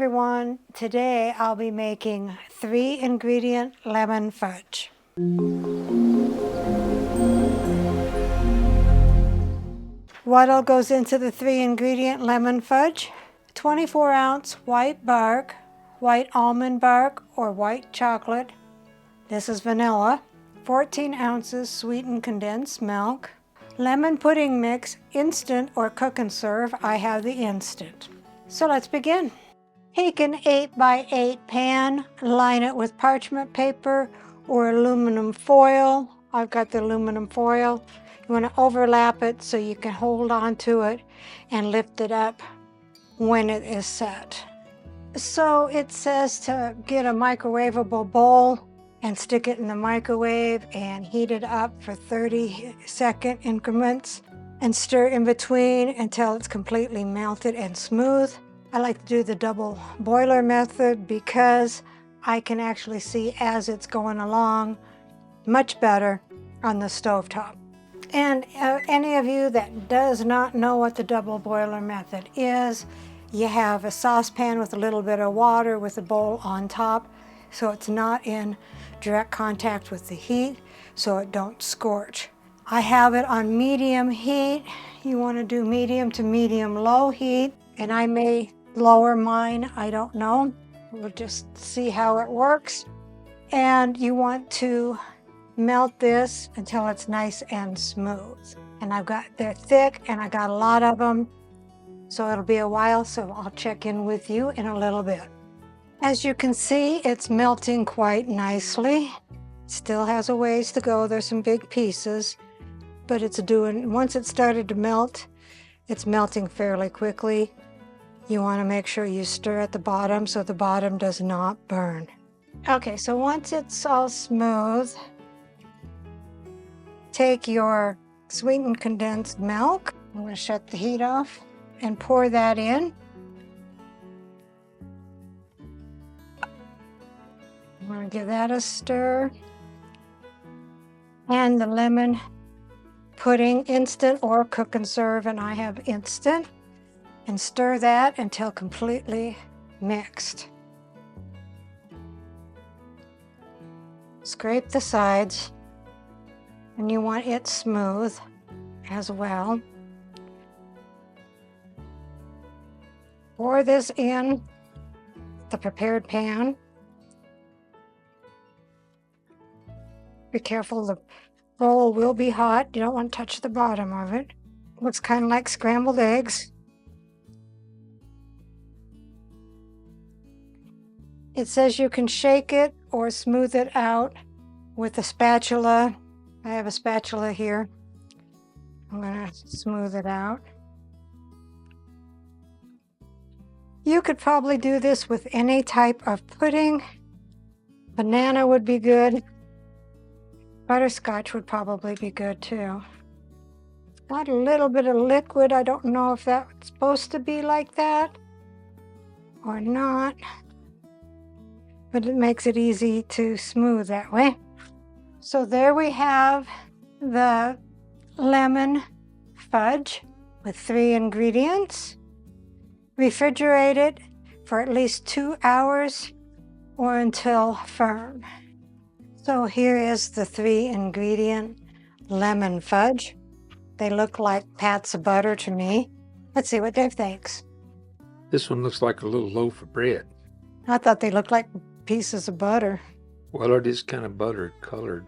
everyone. Today I'll be making 3-ingredient lemon fudge. What all goes into the 3-ingredient lemon fudge? 24-ounce white bark, white almond bark or white chocolate. This is vanilla. 14 ounces sweetened condensed milk. Lemon pudding mix, instant or cook and serve. I have the instant. So let's begin. Take an 8x8 pan, line it with parchment paper or aluminum foil. I've got the aluminum foil. You want to overlap it so you can hold on to it and lift it up when it is set. So it says to get a microwavable bowl and stick it in the microwave and heat it up for 30-second increments and stir in between until it's completely melted and smooth. I like to do the double boiler method because I can actually see as it's going along much better on the stovetop. And any of you that does not know what the double boiler method is, you have a saucepan with a little bit of water with a bowl on top so it's not in direct contact with the heat so it don't scorch. I have it on medium heat. You want to do medium to medium low heat, and I may lower mine, I don't know. We'll just see how it works. And you want to melt this until it's nice and smooth. And they're thick and I got a lot of them, so it'll be a while, so I'll check in with you in a little bit. As you can see, it's melting quite nicely. Still has a ways to go. There's some big pieces, but once it started to melt, it's melting fairly quickly. You want to make sure you stir at the bottom so the bottom does not burn. Okay, so once it's all smooth, take your sweetened condensed milk. I'm going to shut the heat off and pour that in. I'm going to give that a stir. And the lemon pudding, instant or cook and serve, and I have instant. And stir that until completely mixed. Scrape the sides, and you want it smooth as well. Pour this in the prepared pan. Be careful, the bowl will be hot. You don't want to touch the bottom of it. Looks kind of like scrambled eggs. It says you can shake it or smooth it out with a spatula. I have a spatula here. I'm going to smooth it out. You could probably do this with any type of pudding. Banana would be good. Butterscotch would probably be good too. Got a little bit of liquid. I don't know if that's supposed to be like that or not, but it makes it easy to smooth that way. So there we have the lemon fudge with 3 ingredients. Refrigerate it for at least 2 hours or until firm. So here is the 3-ingredient lemon fudge. They look like pats of butter to me. Let's see what Dave thinks. This one looks like a little loaf of bread. I thought they looked like pieces of butter. Well, it is kind of butter colored.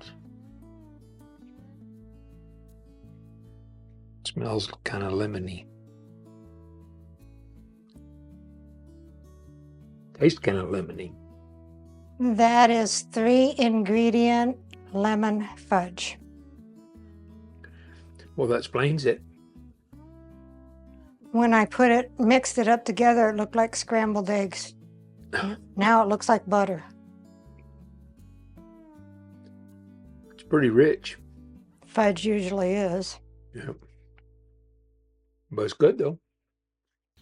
It smells kind of lemony. Tastes kind of lemony. That is 3-ingredient lemon fudge. Well, that explains it. When I mixed it up together, it looked like scrambled eggs. Now it looks like butter. It's pretty rich. Fudge usually is. Yep. But it's good though.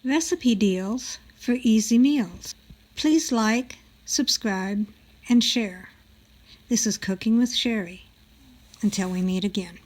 Recipe deals for easy meals. Please like, subscribe, and share. This is Cooking with Sherry. Until we meet again.